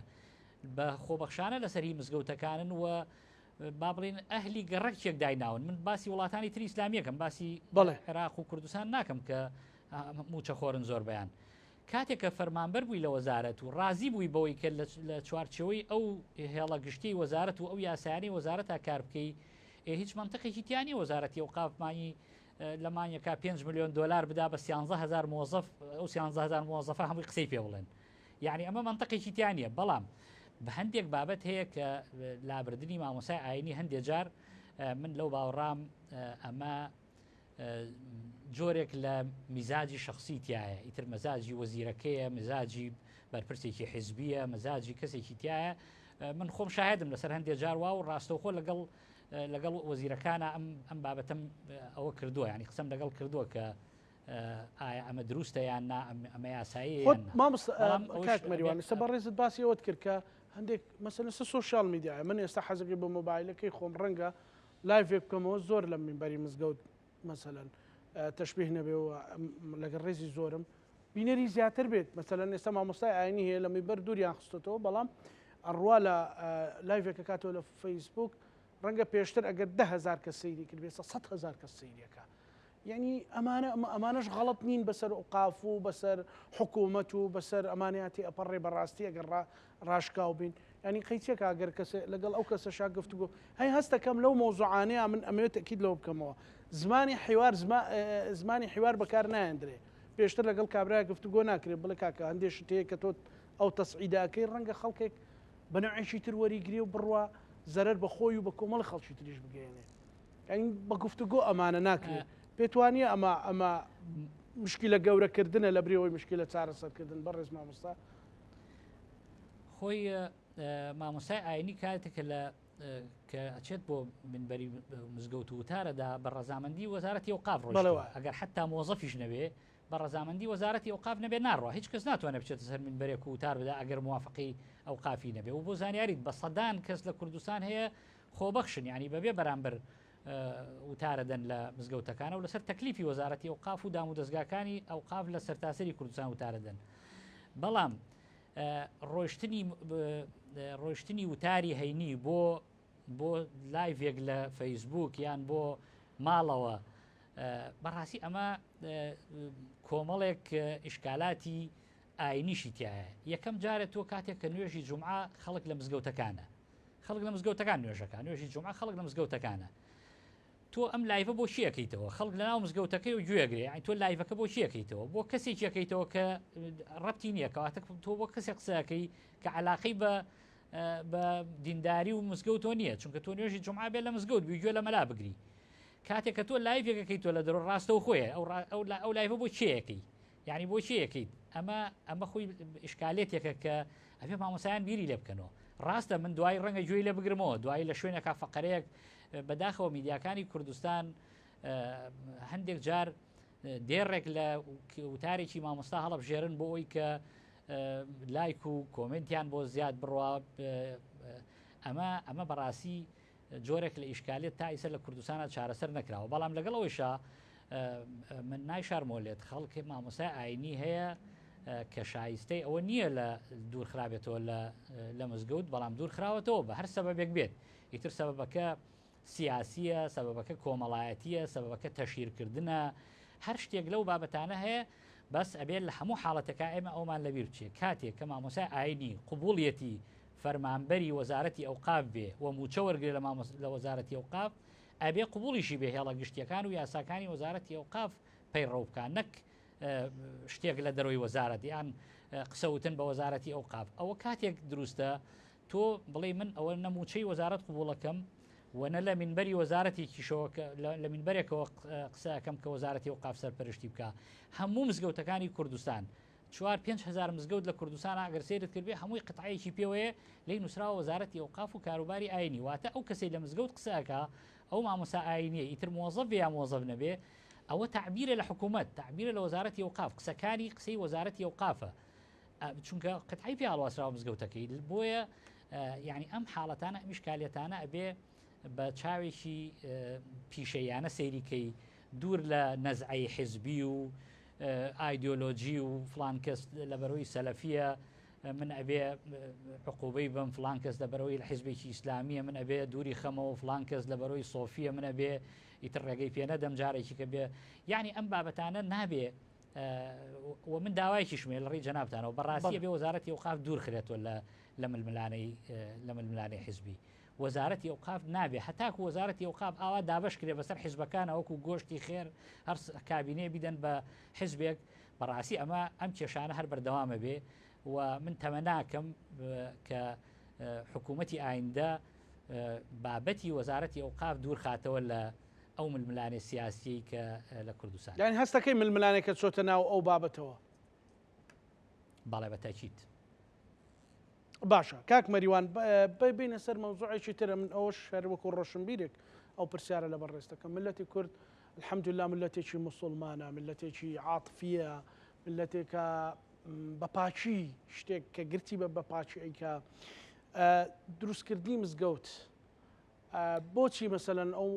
بە خۆبەخشانە لەسەری مزگەوتەکانن و با بڵێن ئەهلی گەڕەکێک دایناون من باسی وڵاتانی تری ئیسلامیەکەم باسی عێراق و کوردستان ناکەم کە موچە خۆرن زۆر بەیان کاتێک کە فەرمانبەر بووی لە وەزارەت و ڕازی بووی بەوەی کە لە چوارچەوەی ئەو هێڵە گشتی وەزارەت و ئەو یاسایانی وەزارەتا کار بکەی هیچ منطقێکی تیانی وەزارەتی ئەوقافمانی لەمانیەکە 5 ملیۆن دلار بدا بە 13000 مۆزەف ئەو 13000 مۆزەفە هەمووی قسەی پێ بڵێن یعنی ئەمە منطقێکی تیانە بەڵام بە هەندێک بابەت هەیە کە لابردنی مامۆسای ئاینی هەندێک جار من لەو باوەڕام ئەمە جۆرێک لە میزاجی شخصی تایە ئیتر مەزاجی وەزیرەکەیە مزاجی بەرپرسێکی حیزبیە مەزاجی کەسێکی تایە من خۆم شاهدم لەسەر هەندێک جار وا و ڕاستەوخۆ لەگەڵ وەزیرەکانە ئەم بابەتم ئەوە کردووە ینی قسەم لەگەڵ کردووە کە ئایا ئەمە دروستە یان ئەمە یاسایی مامەریوان لەسە بەڕێزت باسی ئەوت کرد کە هەندێک مەسەلە سوشال میدیایە من ئێستا حەزەکەی بە مۆبایلەکەی خۆم ڕەنگە لایڤێ بکەمەوە زۆر لە منبەری مزگەوت مەسەلەن تەشبیه نەبێ و لەگەڵ ڕێزی زۆرم بینەری زیاتر بێت مەسەلەن ئێستا مامۆستای ئاینی هەیە لە میبەر دووریان خستۆتەوە بەڵام ئەڕوا لە لایڤێکە کاتەوە لە فەیسبوک ڕەنگە پێشتر ئەگەر 10,000 کەس سەیری کرد بێت 100,000 کەس سەیریەکە یعنی ئەمانەش غەڵەت نین بەسەر ئوقاف و بەسەر حکوومەت و بەسەر ئەمانەتی ئەپەڕێ بەڕاستی ئەگەر ڕاشکاو بین ینی قەیچێکە ئەگەر کەسێ لەگەڵ ئەو کەسە شا گفتوگۆ هەی هەستەکەم لەو مۆزوعانەیە من ئەمەوێت تەکید لەوە بکەمەوە زمانی حیوار بەکار نایەندرێ پێشتر لەگەڵ کابرای گفتوگۆ ناکرێت بڵێ کاکە هەندێک شتەیە کە تۆ ئەو تەسعیداکەی ڕەنگە خەڵکێک بە نەوعێکی تر وەریگرێ و بڕوا زەرەر بە خۆی و بە کۆمەڵی خەڵکی تریش بگەێنێ یعنی بە گفتوگۆ ئەمانە ناکرێت پێتوانیە ئەمە مشکلە گەورەکردنە لە برێەوەی مشکلە چارەسەرکردن بەڕێز مامۆستا خۆی مامۆسای ئاینی کاتێکە لە کە ئەچێت بۆ منبەری مزگەوت و وتارەدا بە ڕەزامەندی وەزارەتی ئەوقاف ڕۆژەوە ئەگەر حتا مۆزەفیش نەبێ بە ڕەزامەندی وەزارەتی ئەوقاف نەبێ ناڕوە هیچ کەس ناتوانێت بچێتە سەر منبەرێک و وتار بدا ئەگەر موافقی ئەوقافی نەبێ و بۆ زانیاریت بە سەدان کەس لە کوردستان هەیە خۆبەخشن ینی بەبێ بەرامبەر وتارەدەن لە مزگەوتەکانە و لەسەر تەکلیفی وەزارەتی ئەوقاف و دام و دەستگاکانی ئەوقاف لە سەرتاسەری کوردستان وتارەدەن بەڵام ڕۆیشتنی وتاری هەینی بۆ لایڤێک لە فەیسبوک یان بۆ ماڵەوە بەڕاستی ئەمە کۆمەڵێک ئیشکالاتی ئاینیشی تایە یەکەم جارێت تۆ کاتێک کە نوێژی جومعە خەڵک لە مزگەوتەکانە خەڵک لە مزگەوتەکان نوێژی جومعە خەڵک لە مزگەوتەکانە تۆ ئەم لایڤە بۆ چیەکەیتەوە خەڵک لە ناو مزگەوتەکەی و گوێگرێ تۆ لایڤەکە بۆ چیەکەیتەوە بۆ کەسێکی یەکەیتەوە کە ڕەبتی نییە کەواتە تۆ بۆ کەسێک قسەکەی کە علاقەی بە دینداری و مزگەوتۆ نییە چونکە تۆ نوێژی جومعە بێت لە مزگەوت بگوێ لە مەلا بگری کاتێک کە تۆ لایڤەکەی تۆ لە دەرۆ ڕاستەوە خۆیە ئەو لایڤە بۆ چیەکەی یعنی بۆ چیەکەیت ئەمە خۆی ئیشکالێتێکە کە ئەبێ مامۆسایان بیری لێ بکەنەوە ڕاستە من دوای ڕەنگە گوێی لە بگرمەوە دوای لە شوێنێکا فەقەرەیەک بەداخەوە میدیاکانی کوردستان هەندێک جار دێڕێک لە وتارێکی مامۆستا هەڵەبژێرن بۆ ئەوی کە لایک و کۆمنتیان بۆ زیاد بڕوا ئەمە بەڕاستی جۆرێک لە ئیشکالێت تا ئیسەر لە کوردستانە چارەسەر نەکراوە بەڵام لەگەڵ ئەوەیشە من نایشارمۆلێت خەڵکی مامۆسای ئاینی هەیە کە شایستەی ئەوە نییە لە دوور خراپێتەوە لە مزگەوت بەڵام دوور خراوەتەوە بە هەر سەبەبێک بێت ئیتر سەبەبەکە سیاسیە سەبەبەکە کۆمەڵایەتیە سەبەبەکە تەشیرکردنە هەر شتێک لەو بابەتانە هەیە بەس ئەبێت لە هەموو حاڵەتەکە ئێمە ئەومان لەبیر بچێت کاتێک کە مامۆسای ئاینی قبوڵیەتی فەرمانبەری وەزارەتی ئەوقاف بێ و موچە وەرگێ لە وەزارەتی ئەوقاف ئەبێ قبوڵیشی بێ هێڵە گشتیەکان و یاساکانی وەزارەتی ئەوقاف پەیڕەو بکان نەک شتێک لە دەرەوەی وەزارەت یان قسەوتن بە وەزارەتی ئەوقاف ئەوە کاتێک دروستە تۆ بڵێ من ئەوە نەموچەی وەزارەت قبوڵەکەم وەنە لە منبەری وەزارەتێکیشەوە لە منبەرێکەوە قسەکەم کە وەزارەتی ئەوقاف سەرپەرشتی بکە هەموو مزگەوتەکانی کوردستان 4-5 مزگەوت لە کوردستان ئەگەر سێرت کردبێ هەمووی قەتعەیەکی پێوەیە لی نووسراوە وەزارەتی ئەوقاف و کاروباری ئاینی واتە ئەو کەسەی لە مزگەوت قسەکە ئەو مامۆسا ئاینیە ئیتر مۆزەف یا مۆزەف نەبێ ئەوە تعبیرە لە حکوومەت تعبیرە لە وەزارەتی ئەوقاف قسەکانی قسەی وەزارەتی ئەوقافە چونکە قەتعی پێ هەڵواسراوە مزگەوتەکەی بۆیە یعنی ئەم حاڵەتانە ئەم ئیشکالیەتانە ئەبێ بە چاوێکی پیشەیانە سەیریکەی دوور لە نەزعی حیزبی و ئایدۆلۆجی و فلان کەس لە بەرەوەی سەلەفیە من ئەبێ عقوبەی بم فلان کەس لە بەرەوەی لە حیزبێکی ئیسلامیە من ئەبێ دووری خەمەوە فلان کەس لە بەرەوەی سۆفیە من ئەبێ ئیتر ڕێگەی پێ نەدەم جارێکی کە بێ یعنی ئەم بابەتانە نابێ و من داوایکیشمێ لە ڕێی جەنابتانەوە بەڕاستی بێ وەزارەتی ئەوقاف دوور خرێتەوە لە ململانەی حزبی وەزارەتی ئەوقاف نابێ هەتاکو وەزارەتی ئەوقاف ئاوا دابش کرێ بەسەر حیزبەکانە وەکو گۆشتی خێر هەر کابینێ بیدەن بە حزبێک بەڕاستی ئەم کێشانە هەر بەردەوامە بێ و من تەمە ناکەم کە حکوومەتی ئایندە بابەتی وەزارەتی ئەوقاف دوور خاتەوە لە ئەو ململانێ سیاسی کە لە کوردستان یعنی هەستەکەی ململانێکە چۆتە ناو ئەو بابەتەوە باڵێ بەتاکید باشە کاک مەریوان بینە سەر مەوزوعێکی ترە من ئەوەش هەر وەکو ڕۆشنبیرێک ئەو پرسیارە لە بەڕێستەکەم ملەتی کورد الحەمدوللا ملەتێکی موسڵمانە ملەتێکی عاتفیە ملەتێکە بەپاچی شتێک کە گرتی بە بەپاچی ئەیکا دروستکردنی مزگەوت بۆچی مەسەلەن ئەو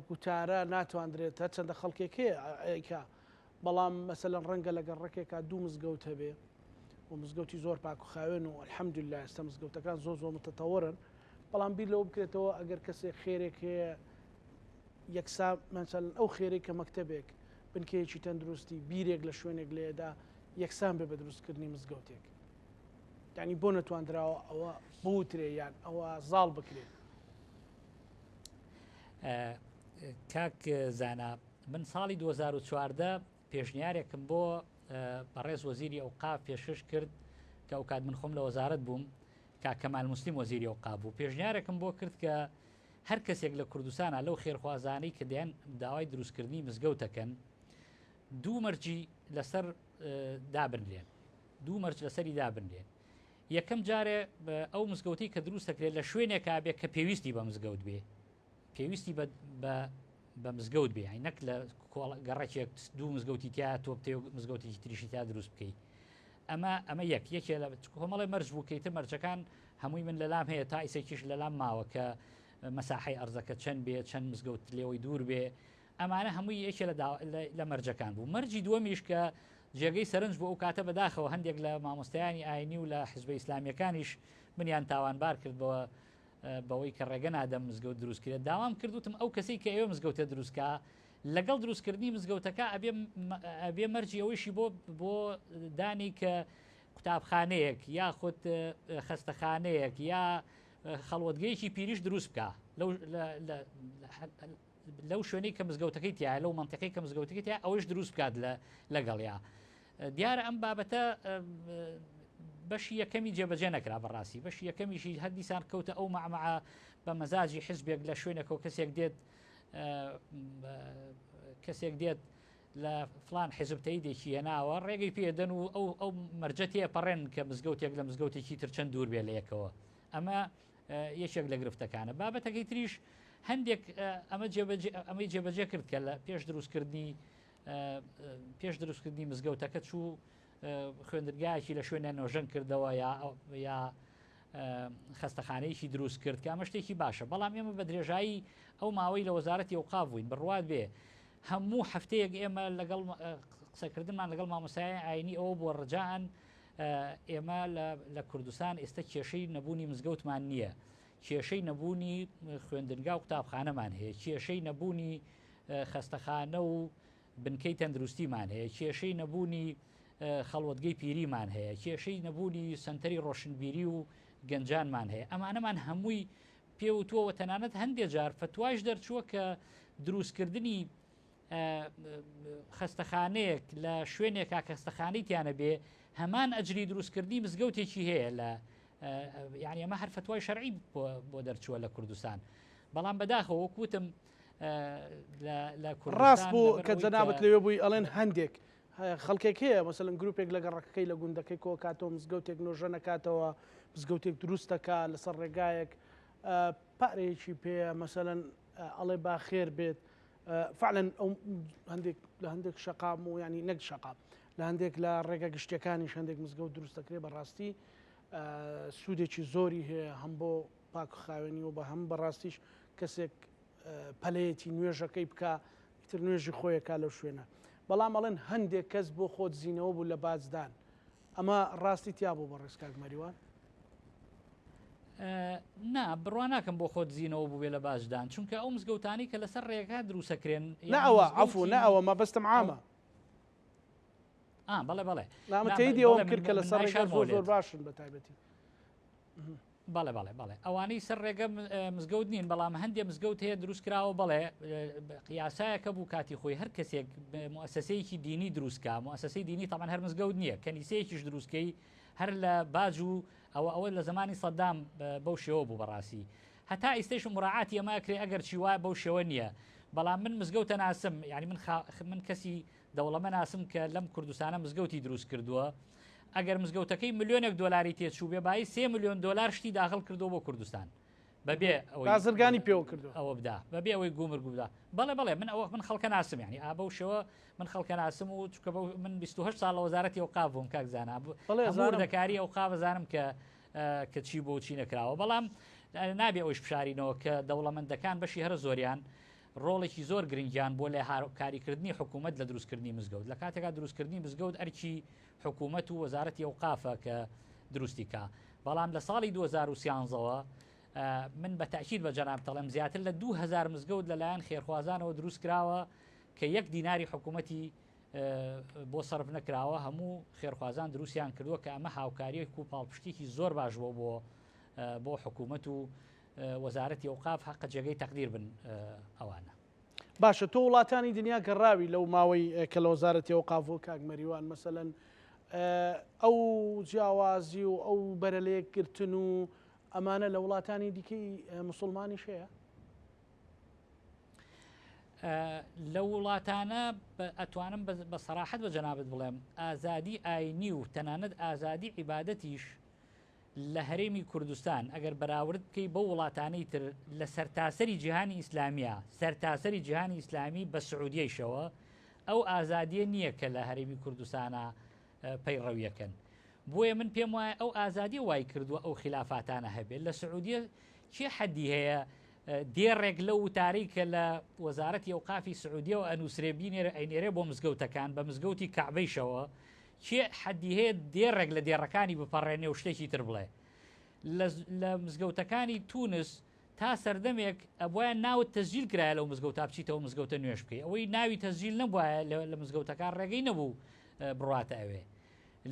گوتارە ناتوانرێت هەر چەندە خەڵکێکەیە بەڵام مەسەلەن ڕەنگە لەگەڵ ڕێکێکا دوو مزگەوت هەبێ و مزگەوتی زۆر پاک و خاوێن و الحەمدوللا ئێستا مزگەوتەکان زۆر متتەوەرن بەڵام بیر لەوە بکرێتەوە ئەگەر کەسێک خێرێک هەیە یەکسا مەسەلەن ئەو خێرێک کە مەکتەبێک بنکەیەکی تەندروستی بیرێک لە شوێنێک لێدا یەکسان بێ بە دروستکردنی مزگەوتێک یعنی بۆ نەتوانراوە ئەوە بوترێ یان ئەوە زاڵ بکرێت کاک زانا من ساڵی 2014 پێشنیارێکم بۆ بەڕێز وەزیری ئەوقاف پێشکەش کرد کە ئەو کات من خۆم لە وەزارەت بووم کاک کەمال موسلیم وەزیری ئەوقاف بوو پێشنیارێکم بۆ کرد کە هەر کەسێک لە کوردستانە لەو خێرخوازانەی کە دەیان داوای دروستکردنی مزگەوتەکەن دوو مەرجی لەسەر دابنرێن دوو مەرج لەسەری دابنرێن یەکەم جارێ ئەو مزگەوتی کە دروستەکرێت لە شوێنێکا بێت کە پێویستی بە مزگەوت بێ پێویستی بە مزگەوت بێ نەک لە گەڕێکێک دوو مزگەوتی تیا تۆ بتێ مزگەوتێکی تریشی تا دروست بکەیت ئەمە یەکێ لە کۆمەڵی مەرج بوو کەیتر مەرجەکان هەمووی من لەلام هەیە تا ئیسێکیش لەلام ماوە کە مەساحەی ئەرزەکە چەند بێ چەند مزگەوت لێەوەی دوور بێ ئەمانە هەمووی یەکێ لە مەرجەکان بوو مەرجی دووەمیش کە جێگەی سەرنج بۆ ئەو کاتە بەداخەوە هەندێک لە مامۆستایانی ئاینی و لە حیزبە ئیسلامیەکانیش منیان تاوانبار کرد بەوەی کە ڕێگە نادەم مزگەوت دروستکرێت داوام کردوتم ئەو کەسی کە ئێوە مزگەوتە دروستکە لەگەڵ دروستکردنی مزگەوتەکە ئەبێ مەرجی ئەوەیشی بۆ دانی کە قوتابخانەیەک یاخود خەستەخانەیەک یا خەڵوەتگەیەکی پیریش دروست بکە لەو شوێنەی کە مزگەوتەکەی تیا لەو منتیقەی کە مزگەوتەکەی تیا ئەوەش دروست بکات لەگەڵیا دیارە ئەم بابەتە بەشی یەکەمی جێبەجێ نەکرا بەڕاستی بەشی یەکەمیشی هەردیسان کەوتە ئەو مەعمەعە بە مەزاجی حزبێک لە شوێنێکەوە کەسێک دێت لە فلان حزب تەیدێکی هێناوە ڕێگەی پێدەن و ئەو مەرجەتێ پەڕێن کە مزگەوتێک لە مزگەوتێکی تر چەند دوور بێ لە یەکەوە ئەمە یەکێک لە گرفتەکانە بابەتەکەی تریش هەندێک ئەمەی جێبەجێ کرد کە لە پێش دروستکردنی مزگەوتەکە چوو خوێندرگایەکی لە شوێنە نۆژەن کردەوە یا خەستەخانەیەکی دروست کرد کە ئەمە شتێکی باشە بەڵام ئێمە بە درێژایی ئەو ماوەی لە وەزارەتی ئەوقاف بووین بڕوات بێ هەموو هەفتەیەک ئێمە لەگەڵ قسەکردنمان لەگەڵ مامۆستایان ئاینی ئەوە بۆ ڕجاان ئێمە لە کوردستان ئێستا کێشەی نەبوونی مزگەوتمان نییە کێشەی نەبوونی خوێندنگا و قوتابخانەمان هەیە کێشەی نەبوونی خەستەخانە و بنکەی تەندروستیمان هەیە کێشەی نەبوونی خەڵوەتگەی پیریمان هەیە کێشەی نەبوونی سنتەری ڕۆشنبیری و گەنجانمان هەیە ئەمانەمان هەمووی پێوتووەوە تەنانەت هەندێک جار فتوایش دەرچووە کە دروستکردنی خەستەخانەیەک لە شوێنێکا خەستەخانەی تیانە بێ هەمان ئەجری دروستکردنی مزگەوتێکی هەیە لە یعنی ئەمە هەر فتوای شەرعی بۆ دەرچووە لە کوردستان بەڵام بەداخەوە وەکوتم لە ڕاست بوو کە جەنابەت لەوێ بووی ئەڵێن هەندێک خەڵکێک هەیە مەسەلەن گروپێک لە گەڕەکەی لە گوندەکەی کۆ کاتەوە مزگەوتێک نۆژە نەکاتەوە مزگەوتێک دروستەکە لەسەر ڕێگایەک پارەیەکی پێ مەسەلەن ئەڵێ باخێر بێت فعلەن ئەو هەندێک شەقام و ینی نەک شەقام لە هەندێک لە ڕێگە گشتەکانیش هەندێک مزگەوت دروستەکرێ بەڕاستی سوودێکی زۆری هەیە هەم بۆ پاک خاوێنی و بە هەم بەڕاستیش کەسێک پەلەیەتی نوێژەکەی بکە تر نوێژی خۆیەکە لەو شوێنە بەڵام ئەڵێن هەندێک کەس بۆ خۆت زیینەوە بوو لە بازدان ئەمە ڕاستی تیا بوو بە ڕێزکاک مەریوان نا بڕوا ناکەم بۆ خۆت زیینەوە بوو بێ لە باشدان چونکە ئەو مزگەوتانی کە لەسەر ڕێگا دروستەکرێن نەوە عفو نەوە مەبەستم عامە بەڵێ بەڵێ نامەتەیدی ئەوم کرد کە لەسەر ڕێگە زۆر باشن بە تایبەتی. بەڵێ بەڵێ بەڵێ ئەوانەی سەر ڕێگە مزگەوت نین، بەڵام هەندێک مزگەوت هەیە دروست کراوە بەڵێ قیاسایەکە بوو کاتی خۆی هەر کەسێک مؤسسەیەکی دینی دروستکە، مؤسسەی دینی تەمان هەر مزگەوت نییە، کەنیسەیەکیش دروستکەی هەر لە باج و ئەوە لە زمانی سەدام بەو شێوە بوو بەڕاستی، هەتا ئیستێش مراعاتی ئەماکرێ ئەگەر چی وایە بەو شێوە نییە. بەڵام من مزگەوتە ناسم، یعنی من کەسی دەوڵەمە ناسم کە لەم کوردستانە مزگەوتی دروست کردووە. ئەگەر مزگەوتەکەی ملیۆنێک دۆلاری تێچوو بێ بای 3 ملیۆن دلار شتی داخل کردو بۆ کوردستان بەبێ بازرگانی پێوە کردو ئەوە بدا بەبێ ئەوەی گومرگ بدا. بەڵێ من خەڵکە ناسم، یعنی ئابە شەوە من خەڵکە ناسم و چکە من 28 ساڵ لە وەزارەتی ئەوقاف بووم کاکزانە وەردەکاری ئەوقاف زانم کە چی بۆ چی نەکراوە. بەڵام نابێ ئەوش بشارینەوە کە دەوڵەمەندەکان بەشی هەرە زۆریان ڕۆڵێکی زۆر گرنگیان بۆ لە کاریکردنی حکوومەت لە دروستکردنی مزگەوت، لە کاتێکا دروستکردنی مزگەوت ئەرکی حکوومەت و وەزارەتی ئەوقافە کە دروستیکە. بەڵام لە ساڵی 2013ەوە من بە تاکید بە جەناب دەڵێم زیاتر لە 2000 مزگەوت لەلایەن خێرخوازانەوە دروست کراوە کە 1 دیناری حکوومەتی بۆ سەرف نەکراوە، هەموو خێرخوازان دروستیان کردووە کە ئەمە هاوکاریەک و پاڵپشتێکی زۆر باش بۆ حکوومەت و وەزارەتی ئەوقاف حەقە جێگەی تەقدیر بن ئەوانە. باشە تۆ وڵاتانی دنیا گەڕاوی لەو ماوەی کە لە وەزارەتی ئەوقاف و کاک مەریوان مەسەلەن ئەو جیاوازی و ئەو بەرەلەیەکگرتن و ئەمانە لە وڵاتانی دیکەی موسڵمانی شەیە؟ لە وڵاتانە ئەتوانم بە سەراحەت بە جەنابەت بڵێم ئازادی ئاینی و تەنانەت ئازادی عیبادەتیش لە هەرێمی کوردستان ئەگەر بەراورد بکەی بە وڵاتانەی تر لە سەرتاسەری جیهانی ئیسلامیە، سەرتاسەری جیهانی ئیسلامی بە سعودیەیشەوە ئەو ئازادیە نییە کە لە هەرێمی کوردستانە پەیڕەویەکەن. بۆیە من پێم وایە ئەو ئازادی وای کردووە ئەو خلافاتانە هەبێت. لە سعودیە چی حەدی هەیە دێڕێک لە وتارەی کە لە وەزارەتی ئەوقافی سعودیە و ئەنووسێ بینێرە ئەینێرێ بۆ مزگەوتەکان بە مزگەوتی کەعبەیشەوە چی حەدی هەیە دێڕێک لە دێڕەکانی بپەڕێنێ و شتێکی تر بڵێ. لە مزگەوتەکانی تونس تا سەردەمێک ئەبواە ناوت تەسجیل کرایە لەو مزگەوتا بچیتەوە مزگەوتە نوێش بکەی، ئەوەی ناوی تەسجیل نەبووە لە مزگەوتەکان ڕێگەی نەبوو بڕاتە ئەوێ.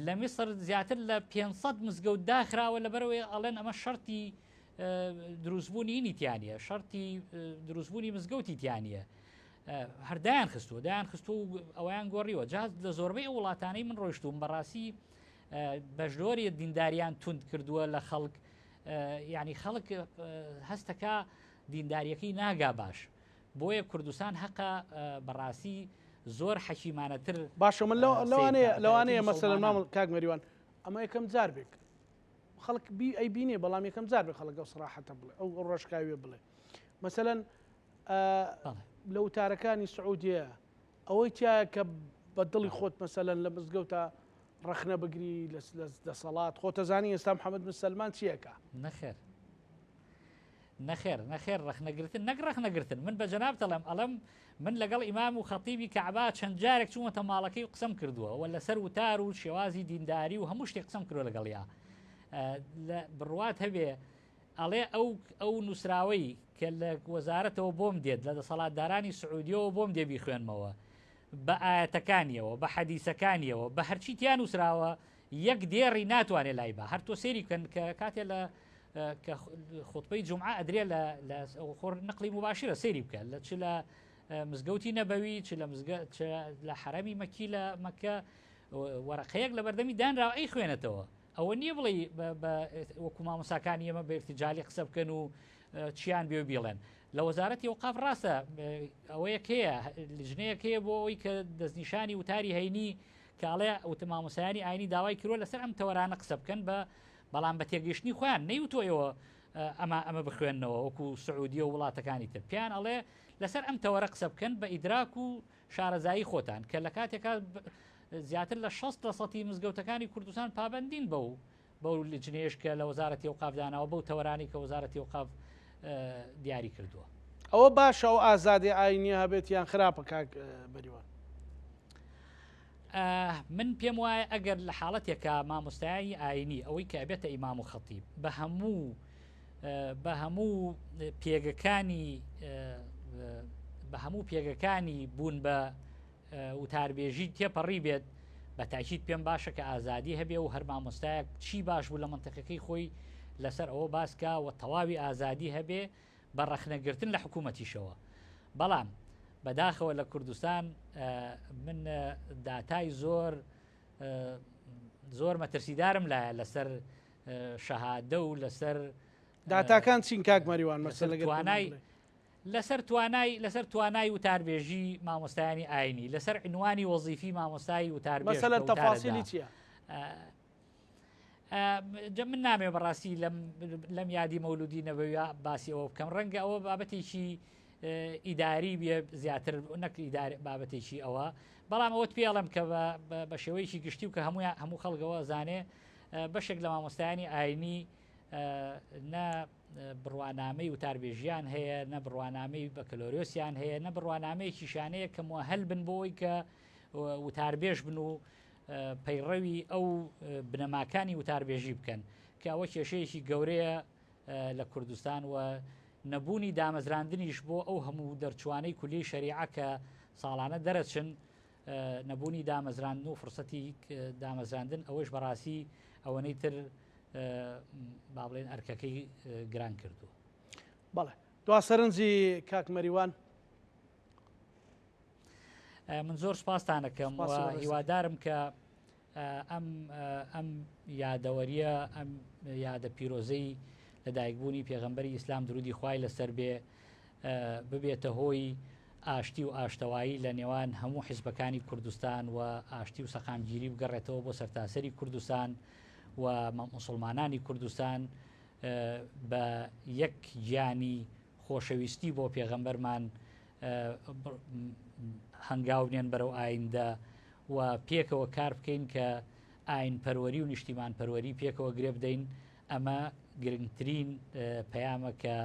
لە میسر زیاتر لە 500 مزگەوت داخراوە لەبەرەوەی ئەڵێن ئەمە شەرتی دروستبوونی ئینیتیانە، شەرتی دروستبوونی مزگەوتی تیانە. هەردایان خستووە دایان خستو و ئەویان گۆڕیوە. جاز لە زۆربەی ئەو وڵاتانەی من ڕۆیشتوم بەڕاستی بەشدۆری دینداریان تند کردووە لە خەڵک، یعنی خەڵک هەستەکە دینداریەکەی ناگا باش. بۆیە کوردستان حەقا بەڕاستی زۆر حەکیمانەتر. باشە من لەوانەیە مەسەلەن مامەڵ کاک مەریوان ئەمە یەکەم جار بێک خەڵک ئەی بینێ، بەڵام یەکەم جار بێ خەڵک ئەو سەراحەتە بڵێ ئەو ڕۆژکاوێ بڵێ مەسەلەن لە وتارەکانی سعودیە ئەوەی تایە کە بە دڵی خۆت مەسەلەن لە مزگەوتە ڕەخنە بگری لە سەڵات خۆتەزانی ئێستا محەممەد بن سەلمان چیەکە؟ نەخێر ڕەخنەگرتن نەک ڕەخنەگرتن. من بە جەناب دەڵێم ئەڵەم من لەگەڵ ئیمام و خەتیبی کەعبا چەند جارێک چوومەتە ماڵەکەی و قسەم کردووە و لەسەر وتار و شێوازی دینداری و هەموو شتێک قسەم کردووە لەگەڵیا. بڕوات هەبێ ئەڵێ ئەو نووسراوەی کە لە وەزارەتەوە بۆم دێت لە دەسەڵاتدارانی سعودیەوە بۆم دێبی خوێنمەوە بە ئاەتەکانیەوە بە حەدیسەکانیەوە بە هەرچی تیان نووسراوە یەک دێڕی ناتوانێت لای بە هەر تۆ سێری بکەن کە کاتێ لە خوتبەی جومعە ئەدرێ لە خۆر نقلی مباشرە سێری بکە لە چ لە مزگەوتی نەبەوی چ لە حرەمی مەکی لە مەکە وەرەقەیەک لە بەردەمی دانراوە ئەی خوێنێتەوە. ئەوە نییە بڵێ وەکو مامۆساکانی ئێمە بە ارتجالی قسە بکەن و چیان بێ بیڵێن. لە وەزارەتی ئەوقاف ڕاستە ئەوەیەک هەیە لژنەیەک هەیە بۆ ئەوی کە دەستنیشانی وتاری هەینی کاڵێ مامۆسایانی ئاینی داوای کردووە لەسەر ئەم تەوەرانە قسە بکەن بەڵام بە تێگەیشتنی خۆیان نەیوتۆیەوە ئەمە بخوێنەوە وەکو سعودیە و وڵاتەکانی تر پیان ئەڵێ لەسەر ئەم تەوەرە قسە بکەن بە ئیدراک و شارەزایی خۆتان کە لە کاتێکا زیاتر لە 60% مزگەوتەکانی کوردستان پابندین بەو لجنەیەش کە لە وەزارەتی ئەوقافداناوە بەو تەوەرانی کە وەزارەتی ئەوقاف دیاری کردووە. ئەوە باشە ئەو ئازادی ئاینی هەبێت یان خراپە کاک بەریوان؟ من پێم وایە ئەگەر لە حاڵەتێکە مامۆستایی ئاینی ئەوەی کە ئەبێتە ئیمام و خەتیب بە هەموو پێگەکانی بوون بە وتاربێژی تێپەڕی بێت بە تاکید پێم باشە کە ئازادی هەبێ و هەر مامۆستایەک چی باش بوو لە منتەقەکەی خۆی لەسەر ئەوە باسکە و تەواوی ئازادی هەبێ بە ڕەخنەگرتن لە حکوومەتیشەوە. بەڵام بەداخەوە لە کوردستان من داتای زۆر مەترسیدارم لەسەر شەهادە و لەسەر داتاکان چین کاک مەریوان لەسەر توانای وتاربێژی مامۆستایانی ئاینی لەسەر عنوانی وەزیفی مامۆستایی وتاربێژ مەسەلەن تەفاسیلی چییە؟ من نامێ بەڕاستی لەم یادی مەولودی نەبەویە باسی ئەوە بکەم ڕەنگە ئەوە بابەتێکی ئیداری بێ زیاتر نەک بابەتێکی ئەوە، بەڵام ئەوت پێڵم کە بە شێوەیەکی گشتی و کە هەموو خەڵگەوە زانێ بەشێک لە مامۆستایانی ئاینی نە بڕوانامەی وتاربێژیان هەیە، نە بڕوانامەی بەکەلۆریۆسیان هەیە، نە بڕوانامەیەکی شانەیە کە هەل بن بۆی کە وتاربێژ بن و پەیڕەوی ئەو بنەماکانی وتاربێژی بکەن کە ئەوە کێشەیەکی گەورەیە لە کوردستان و نەبوونی دامەزراندنیش بۆ ئەو هەموو دەرچوانەی کولی شەریعە کە ساڵانە دەرەچن، نەبوونی دامەزراندن و فرسەتی دامەزراندن ئەوەش بەڕاستی ئەوەنەی تر با بڵێن ئەرکەکەی گران کردووە. بەڵێ دوا سەرنجی کاک مەریوان، من زۆر سپاسان دەکەم و هیوادارم کە ئەم یادەوەریە ئەم یادە پیرۆزەی لەدایکبوونی پێغەمبەری ئیسلام درودی خوای لەسەر بێ ببێتە هۆی ئاشتی و ئاشتەوایی لە نێوان هەموو حیزبەکانی کوردستان و ئاشتی و سەقامگیری بگەڕێتەوە بۆ سەرتاسەری کوردستان و مسلمانانی کوردستان بە یەک گیانی خۆشەویستی بۆ پێغەمبەرمان هەنگاوێن بەرەو ئایندە و پێکەوە کار بکەین کە ئاین پەروەری و نیشتیمان پەروەری پێکەوە گرێ بدەین. ئەمە گرنگترین پەیامە کە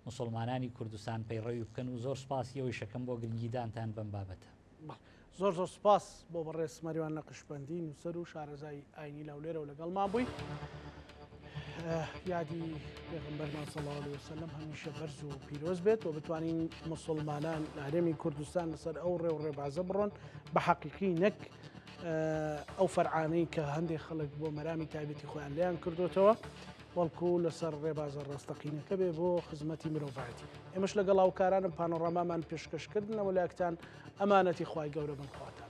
مسلمانانی کوردستان پەیڕەوی بکەن و زۆر سپاسی ئەوەی شەکەم بۆ گرنگیدانتان بەم بابەتە. زۆر سپاس بۆ بەڕێز مەریوان نەقشبەندی نووسەر و شارەزای ئاینی لەولێرە و لەگەڵمان بووی. یادی پێغەمبەرمان صلی الله علیه وسلم هەمیشە بەرز و پیرۆز بێت و بتوانین مسلمانان لە هەرێمی کوردستان لەسەر ئەو ڕێ و ڕێبازە بڕۆن بە حەقیقی نەک ئەو فەرعانەی کە هەندێک خەڵک بۆ مەرامی تایبەتی خۆیان لێیان کردوتەوە، وەڵکو لەسەر ڕێبازە ڕاستەقینەکە بێ بۆ خزمەتی مرۆڤایەتی. ئێمەش لەگەڵ هاوکارانم پانۆڕامامان پێشکەشکردنەوە لایەکتان ئەمانەتی خوای گەورە بنخواتە.